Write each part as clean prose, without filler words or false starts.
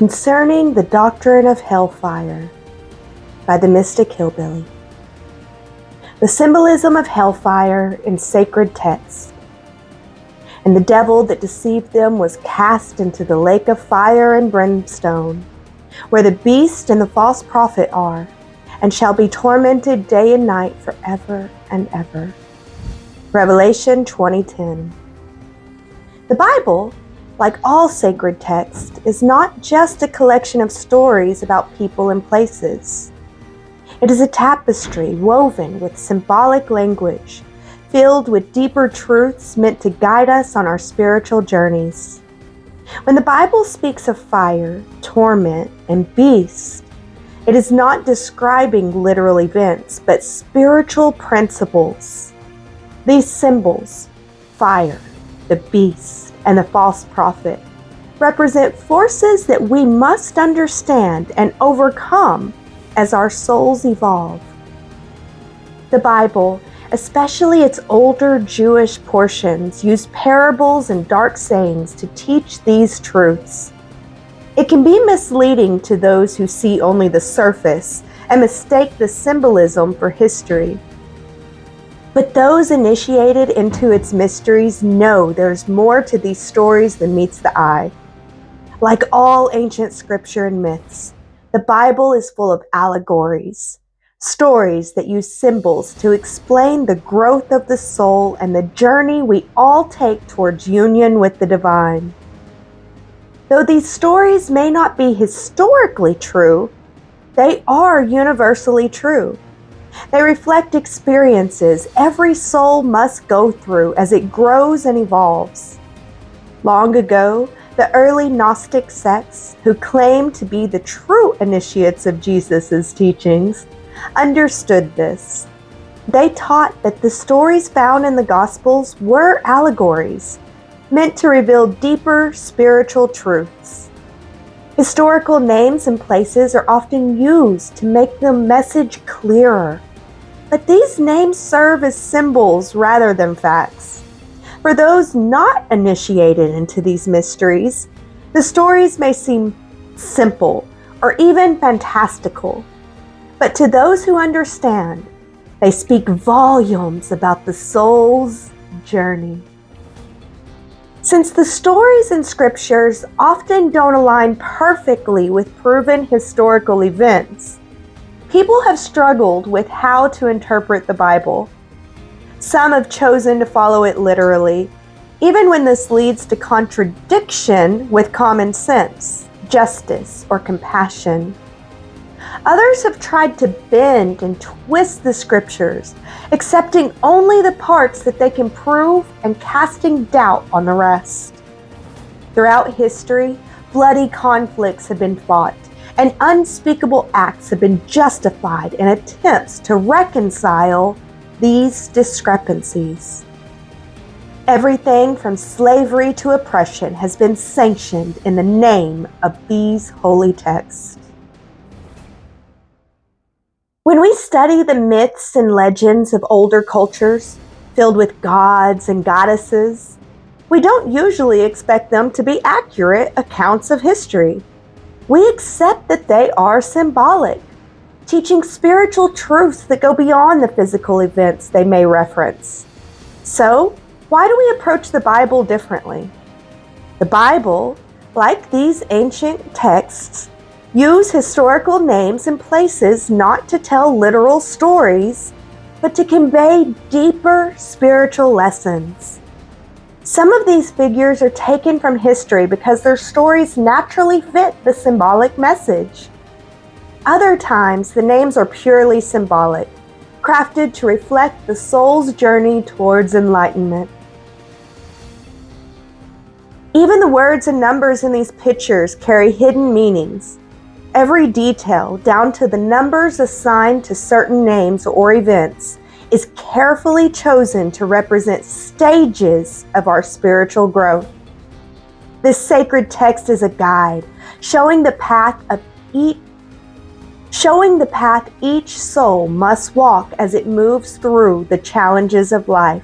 Concerning the Doctrine of Hellfire by the mystic Hillbillie. The symbolism of hellfire in sacred texts. And the devil that deceived them was cast into the lake of fire and brimstone, where the beast and the false prophet are, and shall be tormented day and night forever and ever. Revelation 20:10. The Bible, like all sacred text, is not just a collection of stories about people and places. It is a tapestry woven with symbolic language, filled with deeper truths meant to guide us on our spiritual journeys. When the Bible speaks of fire, torment, and beast, it is not describing literal events, but spiritual principles. These symbols, fire, the beast, and the false prophet, represent forces that we must understand and overcome as our souls evolve. The Bible, especially its older Jewish portions, use parables and dark sayings to teach these truths. It can be misleading to those who see only the surface and mistake the symbolism for history. But those initiated into its mysteries know there's more to these stories than meets the eye. Like all ancient scripture and myths, the Bible is full of allegories, stories that use symbols to explain the growth of the soul and the journey we all take towards union with the divine. Though these stories may not be historically true, they are universally true. They reflect experiences every soul must go through as it grows and evolves. Long ago, the early Gnostic sects, who claimed to be the true initiates of Jesus' teachings, understood this. They taught that the stories found in the Gospels were allegories, meant to reveal deeper spiritual truths. Historical names and places are often used to make the message clearer, but these names serve as symbols rather than facts. For those not initiated into these mysteries, the stories may seem simple or even fantastical, but to those who understand, they speak volumes about the soul's journey. Since the stories in scriptures often don't align perfectly with proven historical events, people have struggled with how to interpret the Bible. Some have chosen to follow it literally, even when this leads to contradiction with common sense, justice, or compassion. Others have tried to bend and twist the scriptures, accepting only the parts that they can prove and casting doubt on the rest. Throughout history, bloody conflicts have been fought, and unspeakable acts have been justified in attempts to reconcile these discrepancies. Everything from slavery to oppression has been sanctioned in the name of these holy texts. When we study the myths and legends of older cultures, filled with gods and goddesses, we don't usually expect them to be accurate accounts of history. We accept that they are symbolic, teaching spiritual truths that go beyond the physical events they may reference. So, why do we approach the Bible differently? The Bible, like these ancient texts, use historical names and places not to tell literal stories, but to convey deeper spiritual lessons. Some of these figures are taken from history because their stories naturally fit the symbolic message. Other times, the names are purely symbolic, crafted to reflect the soul's journey towards enlightenment. Even the words and numbers in these pictures carry hidden meanings. Every detail, down to the numbers assigned to certain names or events, is carefully chosen to represent stages of our spiritual growth. This sacred text is a guide, showing the path each soul must walk as it moves through the challenges of life.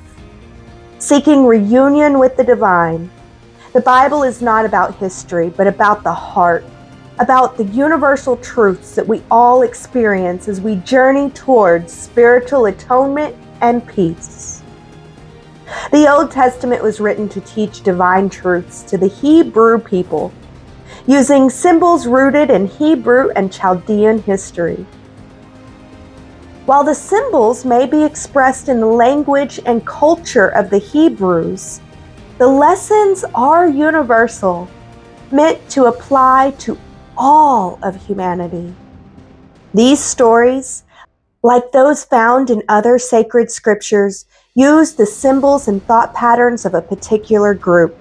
Seeking reunion with the divine, the Bible is not about history, but about the heart, about the universal truths that we all experience as we journey towards spiritual atonement and peace. The Old Testament was written to teach divine truths to the Hebrew people, using symbols rooted in Hebrew and Chaldean history. While the symbols may be expressed in the language and culture of the Hebrews, the lessons are universal, meant to apply to all of humanity. These stories, like those found in other sacred scriptures, use the symbols and thought patterns of a particular group,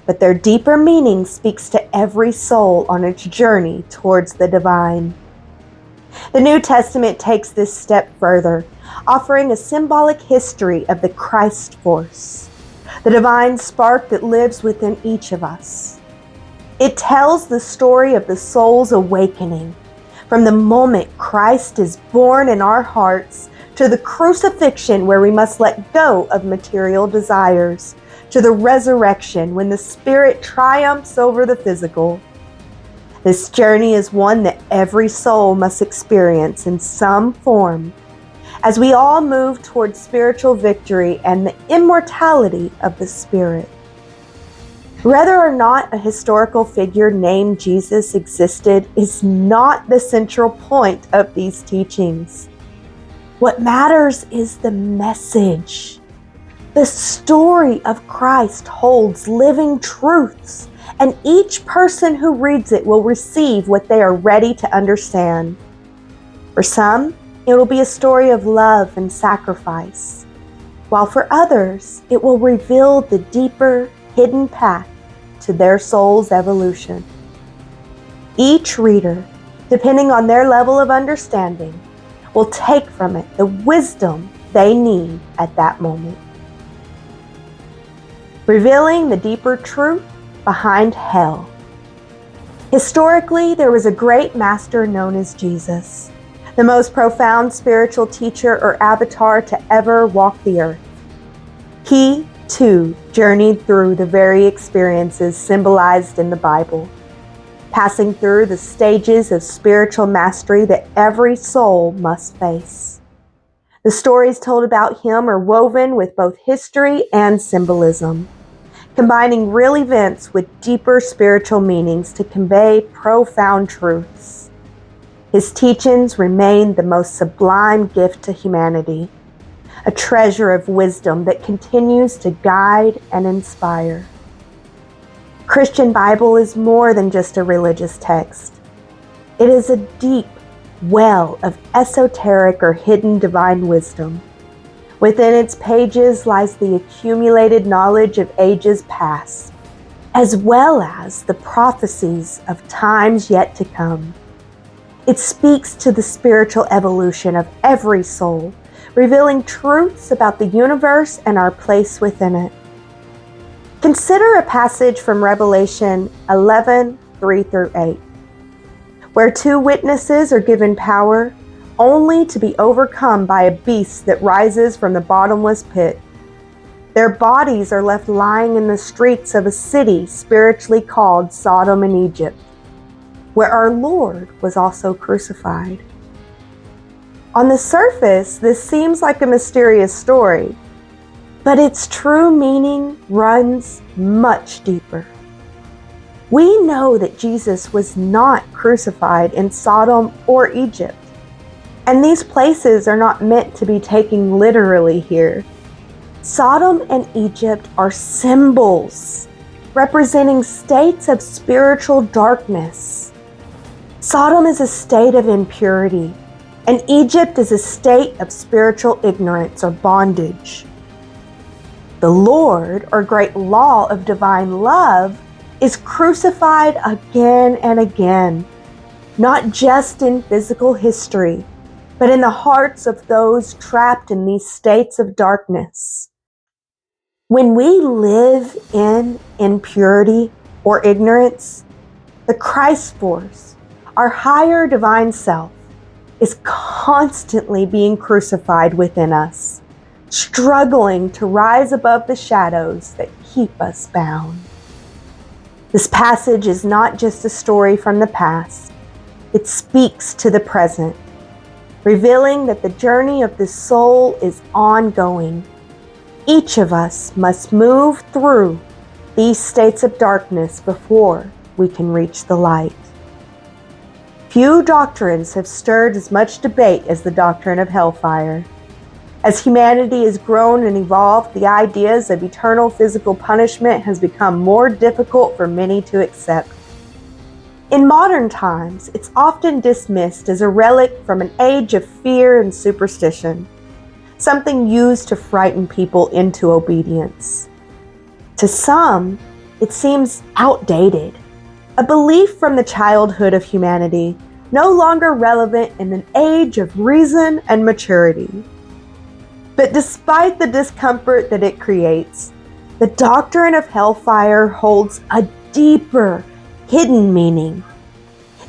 but their deeper meaning speaks to every soul on its journey towards the divine. The New Testament takes this step further, offering a symbolic history of the Christ force, the divine spark that lives within each of us. It tells the story of the soul's awakening, from the moment Christ is born in our hearts to the crucifixion where we must let go of material desires, to the resurrection when the spirit triumphs over the physical. This journey is one that every soul must experience in some form, as we all move towards spiritual victory and the immortality of the spirit. Whether or not a historical figure named Jesus existed is not the central point of these teachings. What matters is the message. The story of Christ holds living truths, and each person who reads it will receive what they are ready to understand. For some, it will be a story of love and sacrifice, while for others, it will reveal the deeper, hidden path to their soul's evolution. Each reader, depending on their level of understanding, will take from it the wisdom they need at that moment. Revealing the deeper truth behind hell. Historically, there was a great master known as Jesus, the most profound spiritual teacher or avatar to ever walk the earth. He, too, journeyed through the very experiences symbolized in the Bible, passing through the stages of spiritual mastery that every soul must face. The stories told about him are woven with both history and symbolism, combining real events with deeper spiritual meanings to convey profound truths. His teachings remain the most sublime gift to humanity, a treasure of wisdom that continues to guide and inspire. Christian Bible is more than just a religious text. It is a deep well of esoteric or hidden divine wisdom. Within its pages lies the accumulated knowledge of ages past, as well as the prophecies of times yet to come. It speaks to the spiritual evolution of every soul, revealing truths about the universe and our place within it. Consider a passage from Revelation 11:3-8, where two witnesses are given power only to be overcome by a beast that rises from the bottomless pit. Their bodies are left lying in the streets of a city spiritually called Sodom and Egypt, where our Lord was also crucified. On the surface, this seems like a mysterious story, but its true meaning runs much deeper. We know that Jesus was not crucified in Sodom or Egypt, and these places are not meant to be taken literally here. Sodom and Egypt are symbols representing states of spiritual darkness. Sodom is a state of impurity, and Egypt is a state of spiritual ignorance or bondage. The Lord, or great law of divine love, is crucified again and again, not just in physical history, but in the hearts of those trapped in these states of darkness. When we live in impurity or ignorance, the Christ force, our higher divine self, is constantly being crucified within us, struggling to rise above the shadows that keep us bound. This passage is not just a story from the past. It speaks to the present, revealing that the journey of the soul is ongoing. Each of us must move through these states of darkness before we can reach the light. Few doctrines have stirred as much debate as the doctrine of hellfire. As humanity has grown and evolved, the ideas of eternal physical punishment has become more difficult for many to accept. In modern times, it's often dismissed as a relic from an age of fear and superstition, something used to frighten people into obedience. To some, it seems outdated, a belief from the childhood of humanity, no longer relevant in an age of reason and maturity. But despite the discomfort that it creates, the doctrine of hellfire holds a deeper, hidden meaning.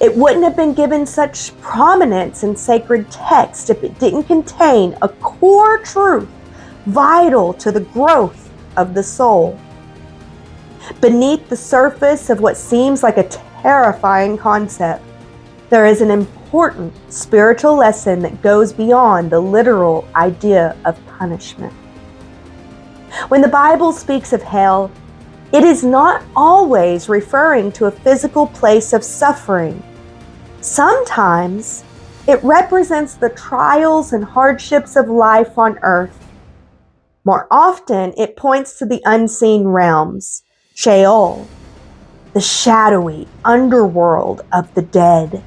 It wouldn't have been given such prominence in sacred text if it didn't contain a core truth vital to the growth of the soul. Beneath the surface of what seems like a terrifying concept, there is an important spiritual lesson that goes beyond the literal idea of punishment. When the Bible speaks of hell, it is not always referring to a physical place of suffering. Sometimes it represents the trials and hardships of life on earth. More often, it points to the unseen realms, Sheol, the shadowy underworld of the dead,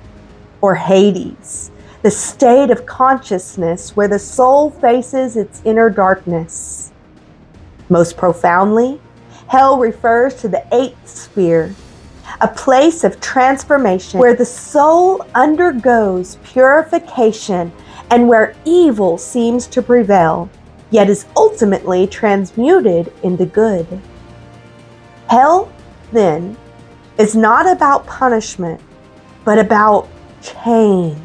or Hades, the state of consciousness where the soul faces its inner darkness. Most profoundly, hell refers to the eighth sphere, a place of transformation where the soul undergoes purification and where evil seems to prevail, yet is ultimately transmuted into good. Hell, then, is not about punishment, but about change.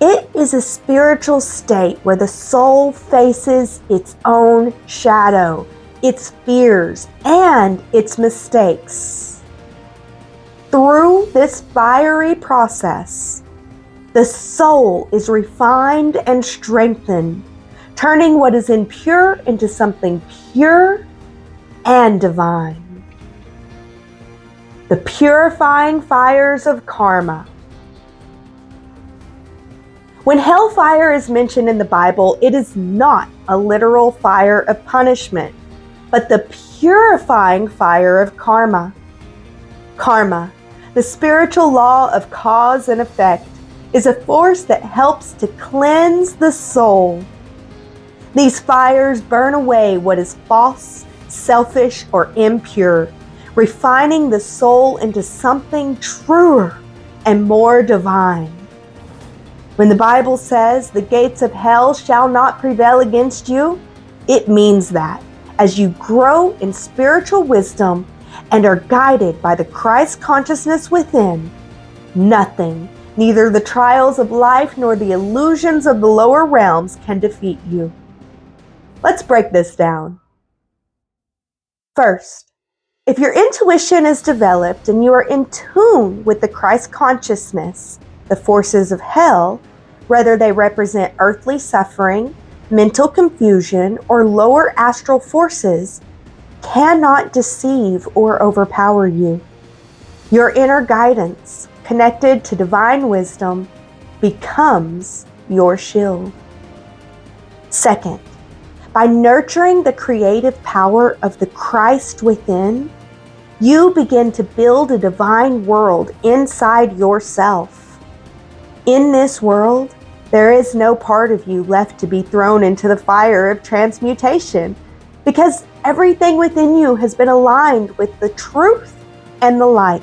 It is a spiritual state where the soul faces its own shadow, its fears, and its mistakes. Through this fiery process, the soul is refined and strengthened, turning what is impure into something pure and divine. The purifying fires of karma. When hellfire is mentioned in the Bible, it is not a literal fire of punishment, but the purifying fire of karma. Karma, the spiritual law of cause and effect, is a force that helps to cleanse the soul. These fires burn away what is false, selfish, or impure, refining the soul into something truer and more divine. When the Bible says the gates of hell shall not prevail against you, it means that as you grow in spiritual wisdom and are guided by the Christ consciousness within, nothing, neither the trials of life nor the illusions of the lower realms, can defeat you. Let's break this down. First, if your intuition is developed and you are in tune with the Christ consciousness, the forces of hell, whether they represent earthly suffering, mental confusion, or lower astral forces, cannot deceive or overpower you. Your inner guidance, connected to divine wisdom, becomes your shield. Second, by nurturing the creative power of the Christ within, you begin to build a divine world inside yourself. In this world, there is no part of you left to be thrown into the fire of transmutation, because everything within you has been aligned with the truth and the light.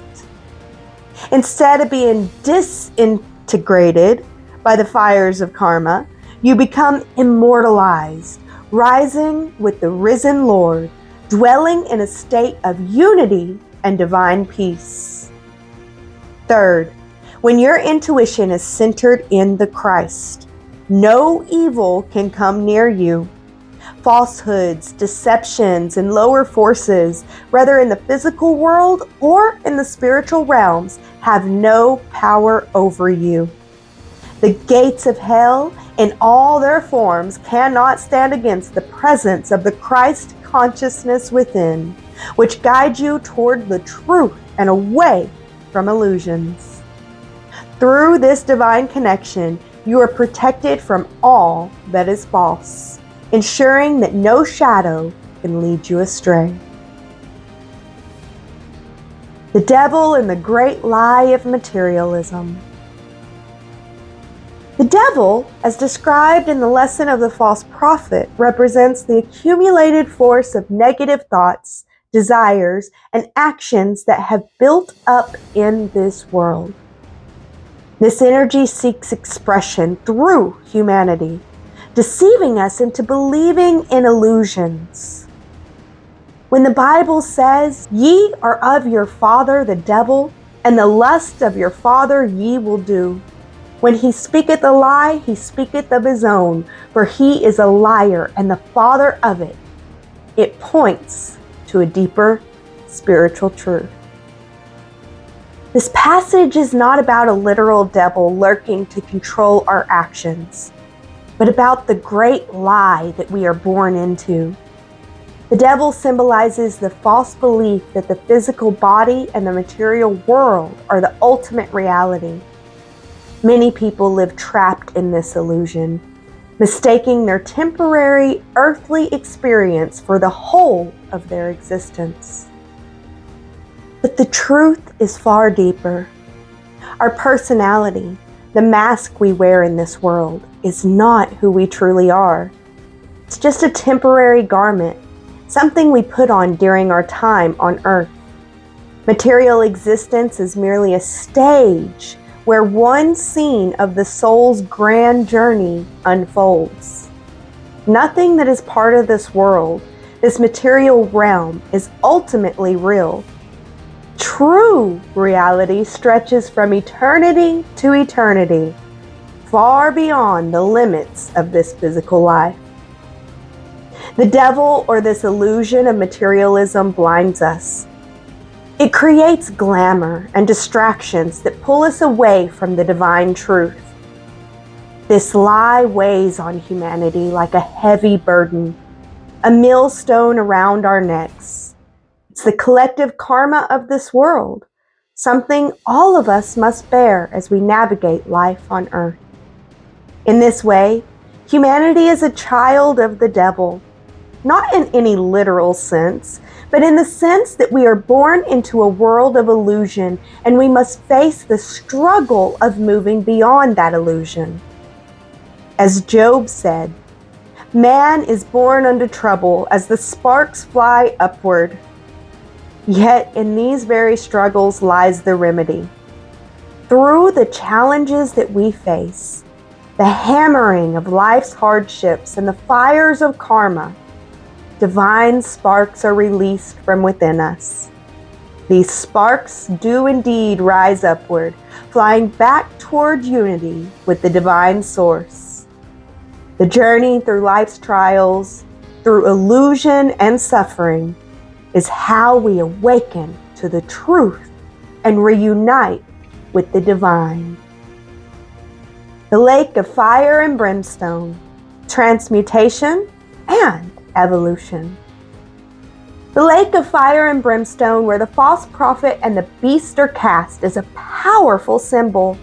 Instead of being disintegrated by the fires of karma, you become immortalized, rising with the risen Lord, dwelling in a state of unity and divine peace. Third, when your intuition is centered in the Christ, no evil can come near you. falsehoods, deceptions, and lower forces, whether in the physical world or in the spiritual realms, have no power over you. The gates of hell in all their forms cannot stand against the presence of the Christ consciousness within, which guides you toward the truth and away from illusions. Through this divine connection, you are protected from all that is false, ensuring that no shadow can lead you astray. The devil and the great lie of materialism. The devil, as described in the lesson of the false prophet, represents the accumulated force of negative thoughts, desires, and actions that have built up in this world. This energy seeks expression through humanity, deceiving us into believing in illusions. When the Bible says, "Ye are of your father the devil, and the lust of your father ye will do. When he speaketh a lie, he speaketh of his own, for he is a liar and the father of it," it points to a deeper spiritual truth. This passage is not about a literal devil lurking to control our actions, but about the great lie that we are born into. The devil symbolizes the false belief that the physical body and the material world are the ultimate reality. Many people live trapped in this illusion, mistaking their temporary earthly experience for the whole of their existence. But the truth is far deeper. Our personality, the mask we wear in this world, is not who we truly are. It's just a temporary garment, something we put on during our time on earth. Material existence is merely a stage where one scene of the soul's grand journey unfolds. Nothing that is part of this world, this material realm, is ultimately real. True reality stretches from eternity to eternity, far beyond the limits of this physical life. The devil, or this illusion of materialism, blinds us. It creates glamour and distractions that pull us away from the divine truth. This lie weighs on humanity like a heavy burden, a millstone around our necks. It's the collective karma of this world, something all of us must bear as we navigate life on earth. In this way, humanity is a child of the devil, not in any literal sense, but in the sense that we are born into a world of illusion and we must face the struggle of moving beyond that illusion. As Job said, "Man is born unto trouble as the sparks fly upward." Yet in these very struggles lies the remedy. Through the challenges that we face, the hammering of life's hardships and the fires of karma, divine sparks are released from within us. These sparks do indeed rise upward, flying back toward unity with the divine source. The journey through life's trials, through illusion and suffering, is how we awaken to the truth and reunite with the divine. The lake of fire and brimstone, transmutation and evolution. The lake of fire and brimstone, where the false prophet and the beast are cast, is a powerful symbol.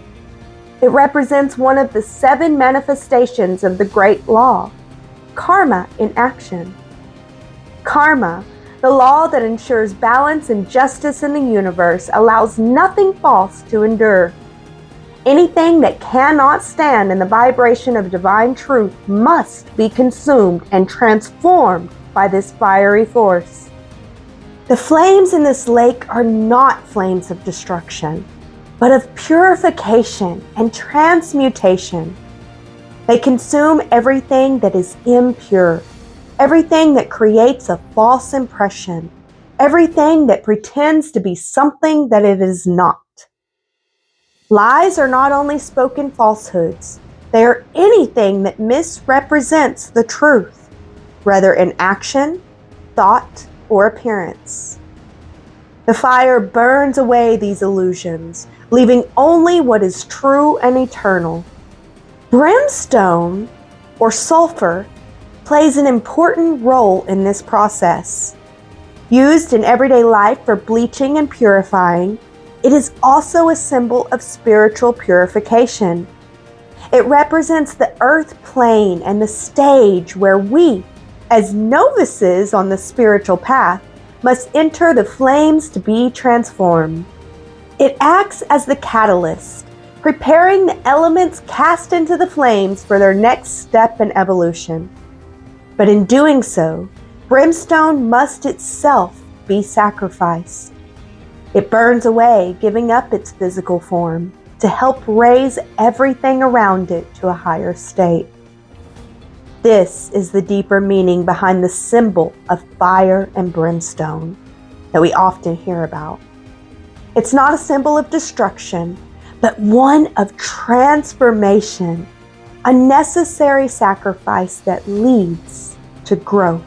It represents one of the 7 manifestations of the great law, karma in action. Karma, the law that ensures balance and justice in the universe, allows nothing false to endure. Anything that cannot stand in the vibration of divine truth must be consumed and transformed by this fiery force. The flames in this lake are not flames of destruction, but of purification and transmutation. They consume everything that is impure, everything that creates a false impression, everything that pretends to be something that it is not. Lies are not only spoken falsehoods, they are anything that misrepresents the truth. whether in action, thought, or appearance. The fire burns away these illusions, leaving only what is true and eternal. Brimstone, or sulfur, plays an important role in this process. Used in everyday life for bleaching and purifying, it is also a symbol of spiritual purification. It represents the earth plane and the stage where we, as novices on the spiritual path, must enter the flames to be transformed. It acts as the catalyst, preparing the elements cast into the flames for their next step in evolution. But in doing so, brimstone must itself be sacrificed. It burns away, giving up its physical form to help raise everything around it to a higher state. This is the deeper meaning behind the symbol of fire and brimstone that we often hear about. It's not a symbol of destruction, but one of transformation, a necessary sacrifice that leads to growth.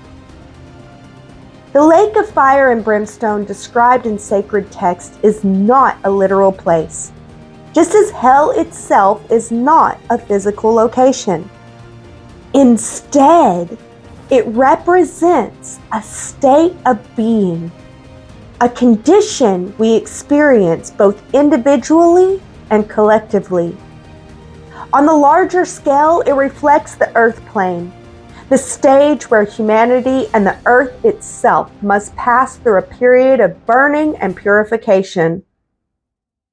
The lake of fire and brimstone described in sacred text is not a literal place, just as hell itself is not a physical location. Instead, it represents a state of being, a condition we experience both individually and collectively. On the larger scale, it reflects the earth plane, the stage where humanity and the earth itself must pass through a period of burning and purification.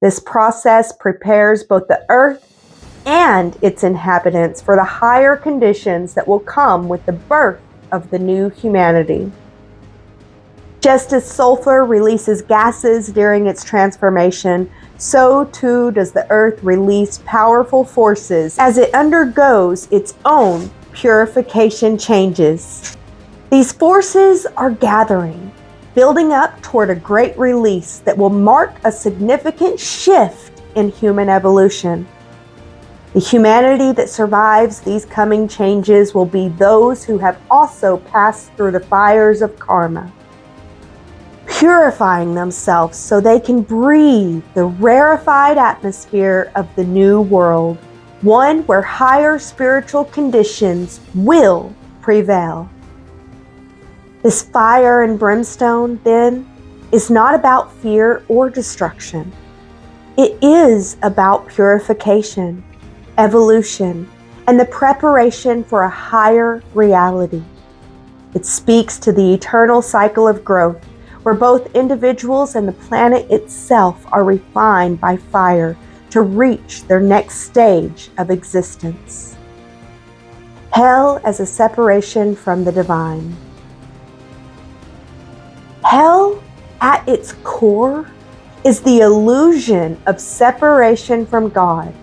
This process prepares both the earth and its inhabitants for the higher conditions that will come with the birth of the new humanity. Just as sulfur releases gases during its transformation, so too does the earth release powerful forces as it undergoes its own purification changes. These forces are gathering, building up toward a great release that will mark a significant shift in human evolution. The humanity that survives these coming changes will be those who have also passed through the fires of karma, purifying themselves so they can breathe the rarefied atmosphere of the new world, one where higher spiritual conditions will prevail. This fire and brimstone, then, is not about fear or destruction. It is about purification, evolution, and the preparation for a higher reality. It speaks to the eternal cycle of growth, where both individuals and the planet itself are refined by fire to reach their next stage of existence. Hell as a separation from the divine. Hell, at its core, is the illusion of separation from God.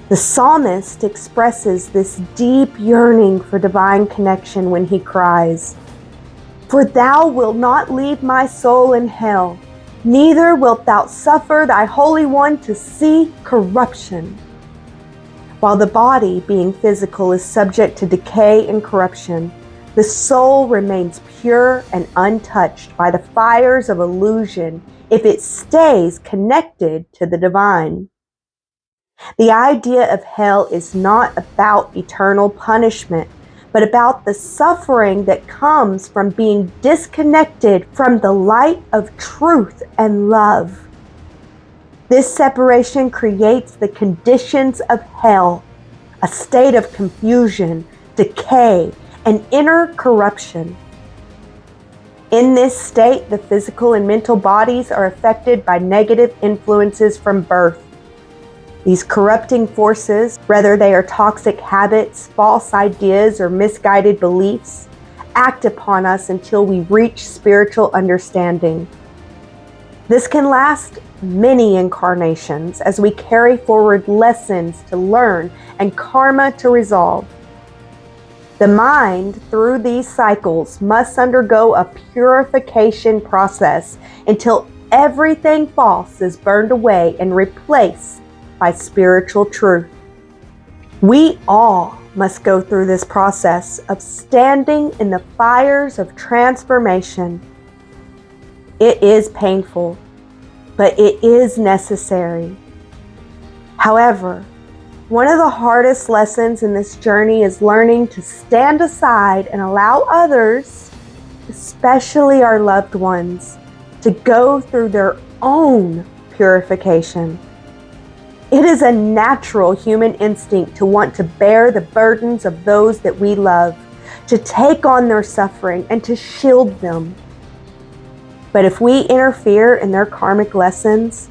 The psalmist expresses this deep yearning for divine connection when he cries, "For thou wilt not leave my soul in hell, neither wilt thou suffer thy Holy One to see corruption." While the body, being physical, is subject to decay and corruption, the soul remains pure and untouched by the fires of illusion if it stays connected to the divine. The idea of hell is not about eternal punishment, but about the suffering that comes from being disconnected from the light of truth and love. This separation creates the conditions of hell, a state of confusion, decay, and inner corruption. In this state, the physical and mental bodies are affected by negative influences from birth. These corrupting forces, whether they are toxic habits, false ideas, or misguided beliefs, act upon us until we reach spiritual understanding. This can last many incarnations as we carry forward lessons to learn and karma to resolve. The mind, through these cycles, must undergo a purification process until everything false is burned away and replaced by spiritual truth. We all must go through this process of standing in the fires of transformation. It is painful, but it is necessary. However, one of the hardest lessons in this journey is learning to stand aside and allow others, especially our loved ones, to go through their own purification. It is a natural human instinct to want to bear the burdens of those that we love, to take on their suffering and to shield them. But if we interfere in their karmic lessons,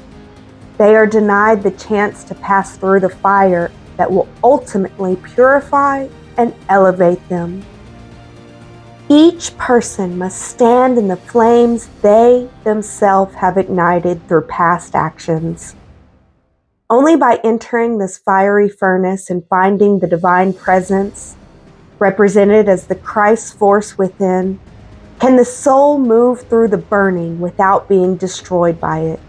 they are denied the chance to pass through the fire that will ultimately purify and elevate them. Each person must stand in the flames they themselves have ignited through past actions. Only by entering this fiery furnace and finding the divine presence, represented as the Christ force within, can the soul move through the burning without being destroyed by it.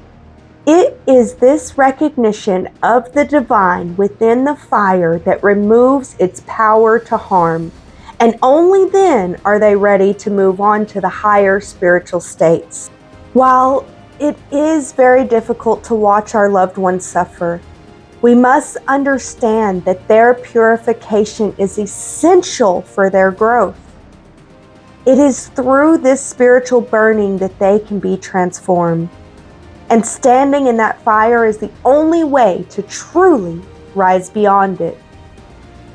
It is this recognition of the divine within the fire that removes its power to harm, and only then are they ready to move on to the higher spiritual states. While it is very difficult to watch our loved ones suffer, we must understand that their purification is essential for their growth. It is through this spiritual burning that they can be transformed. And standing in that fire is the only way to truly rise beyond it.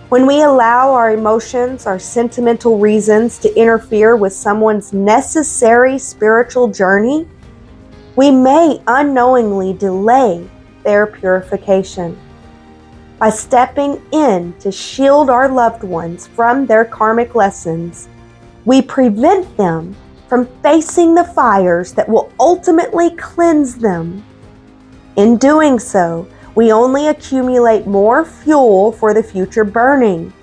When we allow our emotions, our sentimental reasons to interfere with someone's necessary spiritual journey, we may unknowingly delay their purification. By stepping in to shield our loved ones from their karmic lessons, we prevent them from facing the fires that will ultimately cleanse them. In doing so, we only accumulate more fuel for the future burning,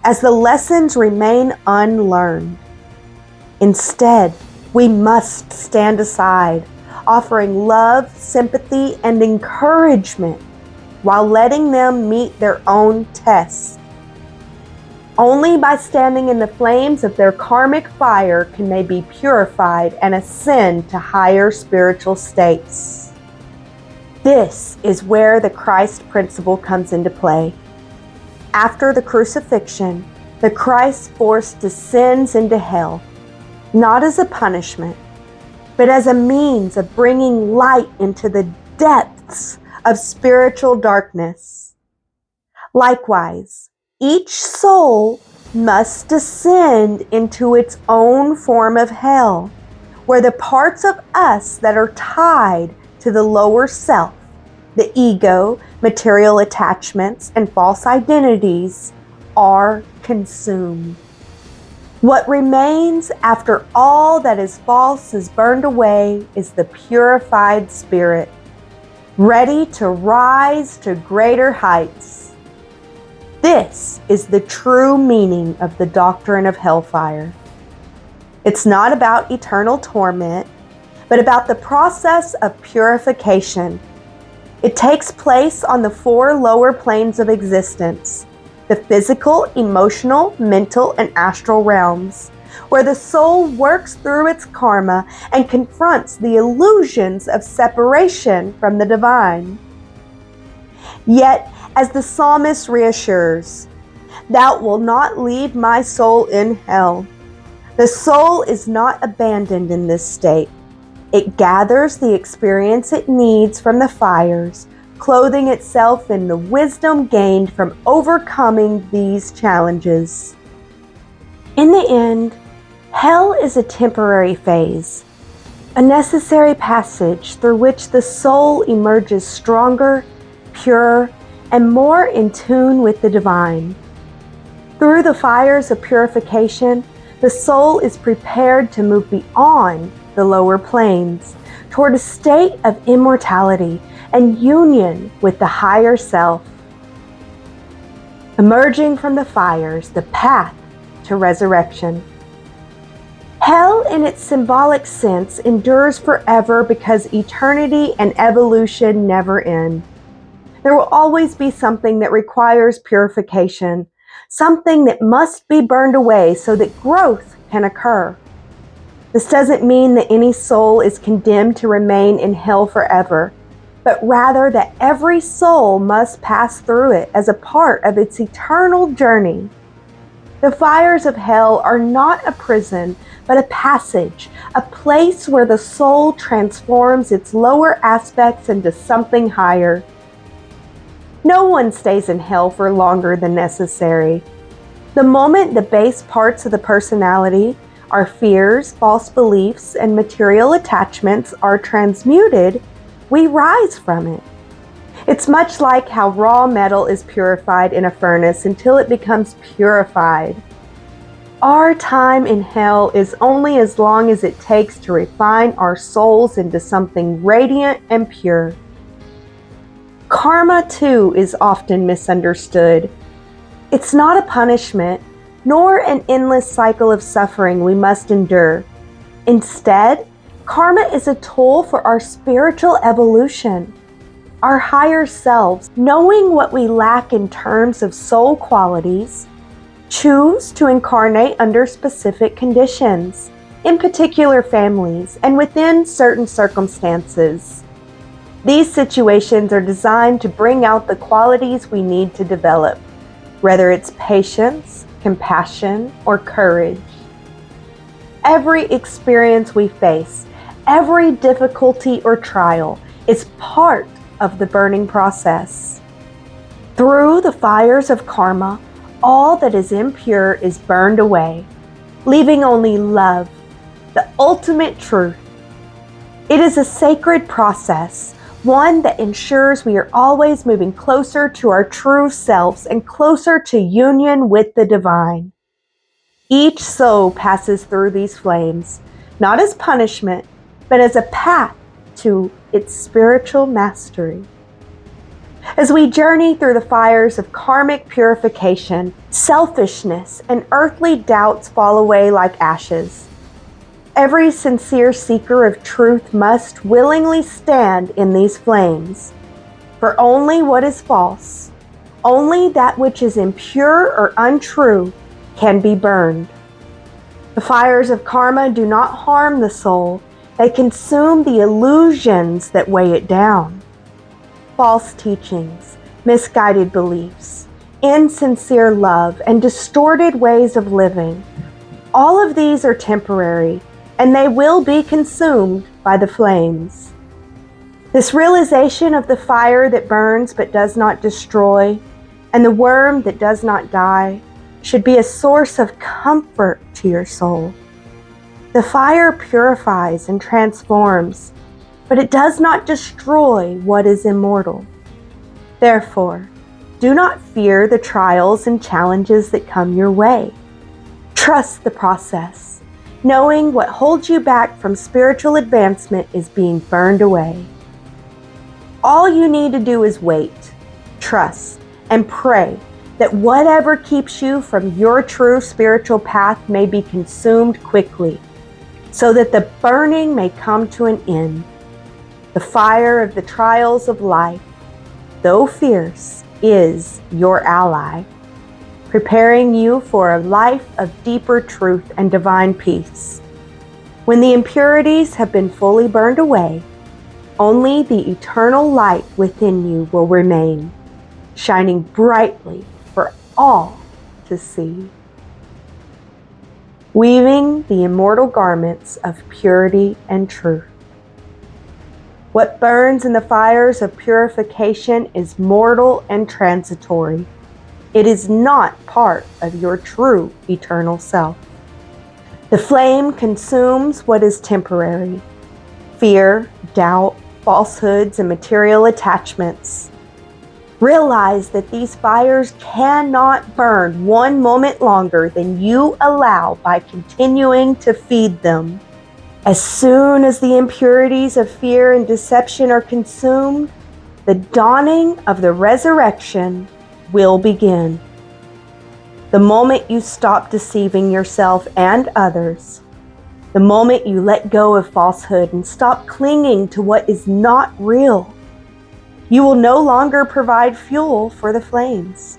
as the lessons remain unlearned. Instead, we must stand aside, offering love, sympathy, and encouragement while letting them meet their own tests. Only by standing in the flames of their karmic fire can they be purified and ascend to higher spiritual states. This is where the Christ principle comes into play. After the crucifixion, the Christ force descends into hell, not as a punishment, but as a means of bringing light into the depths of spiritual darkness. Likewise, each soul must descend into its own form of hell, where the parts of us that are tied to the lower self, the ego, material attachments, and false identities, are consumed. What remains after all that is false is burned away is the purified spirit, ready to rise to greater heights. This is the true meaning of the doctrine of hellfire. It's not about eternal torment, but about the process of purification. It takes place on the 4 lower planes of existence, the physical, emotional, mental, and astral realms, where the soul works through its karma and confronts the illusions of separation from the divine. Yet, as the psalmist reassures, "Thou wilt not leave my soul in hell." The soul is not abandoned in this state. It gathers the experience it needs from the fires, clothing itself in the wisdom gained from overcoming these challenges. In the end, hell is a temporary phase, a necessary passage through which the soul emerges stronger, pure, and more in tune with the divine. Through the fires of purification, the soul is prepared to move beyond the lower planes toward a state of immortality and union with the higher self. Emerging from the fires, the path to resurrection. Hell, in its symbolic sense, endures forever because eternity and evolution never end. There will always be something that requires purification, something that must be burned away so that growth can occur. This doesn't mean that any soul is condemned to remain in hell forever, but rather that every soul must pass through it as a part of its eternal journey. The fires of hell are not a prison, but a passage, a place where the soul transforms its lower aspects into something higher. No one stays in hell for longer than necessary. The moment the base parts of the personality, our fears, false beliefs, and material attachments are transmuted, we rise from it. It's much like how raw metal is purified in a furnace until it becomes purified. Our time in hell is only as long as it takes to refine our souls into something radiant and pure. Karma, too, is often misunderstood. It's not a punishment, nor an endless cycle of suffering we must endure. Instead, karma is a tool for our spiritual evolution, our higher selves, knowing what we lack in terms of soul qualities, choose to incarnate under specific conditions, in particular families, and within certain circumstances. These situations are designed to bring out the qualities we need to develop, whether it's patience, compassion, or courage. Every experience we face, every difficulty or trial is part of the burning process. Through the fires of karma, all that is impure is burned away, leaving only love, the ultimate truth. It is a sacred process, one that ensures we are always moving closer to our true selves and closer to union with the divine. Each soul passes through these flames, not as punishment, but as a path to its spiritual mastery. As we journey through the fires of karmic purification, selfishness and earthly doubts fall away like ashes. Every sincere seeker of truth must willingly stand in these flames, for only what is false, only that which is impure or untrue, can be burned. The fires of karma do not harm the soul, they consume the illusions that weigh it down. False teachings, misguided beliefs, insincere love, and distorted ways of living. All of these are temporary, and they will be consumed by the flames. This realization of the fire that burns but does not destroy, and the worm that does not die, should be a source of comfort to your soul. The fire purifies and transforms, but it does not destroy what is immortal. Therefore, do not fear the trials and challenges that come your way. Trust the process, knowing what holds you back from spiritual advancement is being burned away. All you need to do is wait, trust, and pray that whatever keeps you from your true spiritual path may be consumed quickly, so that the burning may come to an end. The fire of the trials of life, though fierce, is your ally, preparing you for a life of deeper truth and divine peace. When the impurities have been fully burned away, only the eternal light within you will remain, shining brightly for all to see. Weaving the immortal garments of purity and truth. What burns in the fires of purification is mortal and transitory. It is not part of your true eternal self. The flame consumes what is temporary: fear, doubt, falsehoods, and material attachments. Realize that these fires cannot burn one moment longer than you allow by continuing to feed them. As soon as the impurities of fear and deception are consumed, the dawning of the resurrection will begin. The moment you stop deceiving yourself and others, the moment you let go of falsehood and stop clinging to what is not real, You will no longer provide fuel for the flames.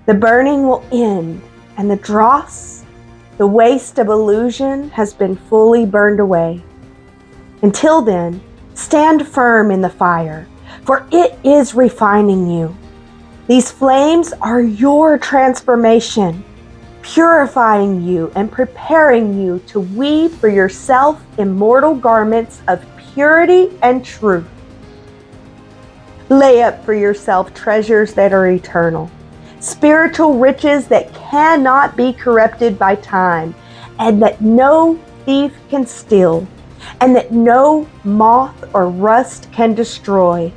The burning will end, and the dross, the waste of illusion, has been fully burned away. Until then, stand firm in the fire, for it is refining you. These flames are your transformation, purifying you and preparing you to weave for yourself immortal garments of purity and truth. Lay up for yourself treasures that are eternal, spiritual riches that cannot be corrupted by time, and that no thief can steal, and that no moth or rust can destroy.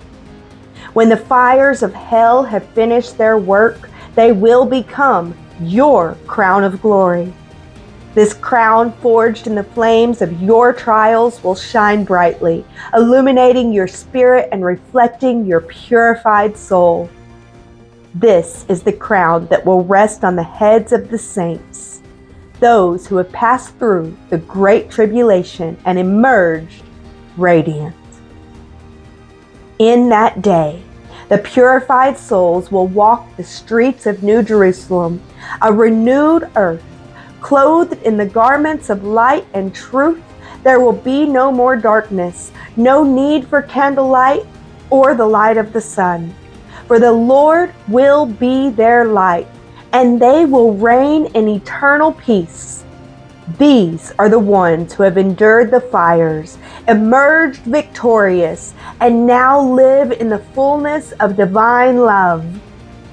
When the fires of hell have finished their work, they will become your crown of glory. This crown forged in the flames of your trials will shine brightly, illuminating your spirit and reflecting your purified soul. This is the crown that will rest on the heads of the saints, those who have passed through the great tribulation and emerged radiant. In that day, the purified souls will walk the streets of New Jerusalem, a renewed earth, clothed in the garments of light and truth. There will be no more darkness, no need for candlelight or the light of the sun. For the Lord will be their light, and they will reign in eternal peace. These are the ones who have endured the fires, emerged victorious, and now live in the fullness of divine love,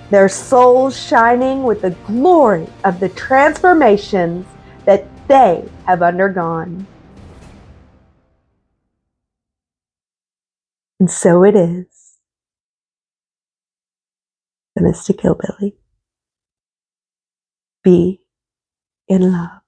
their souls shining with the glory of the transformations that they have undergone. And so it is. The Mystic Hillbillie. Be in love.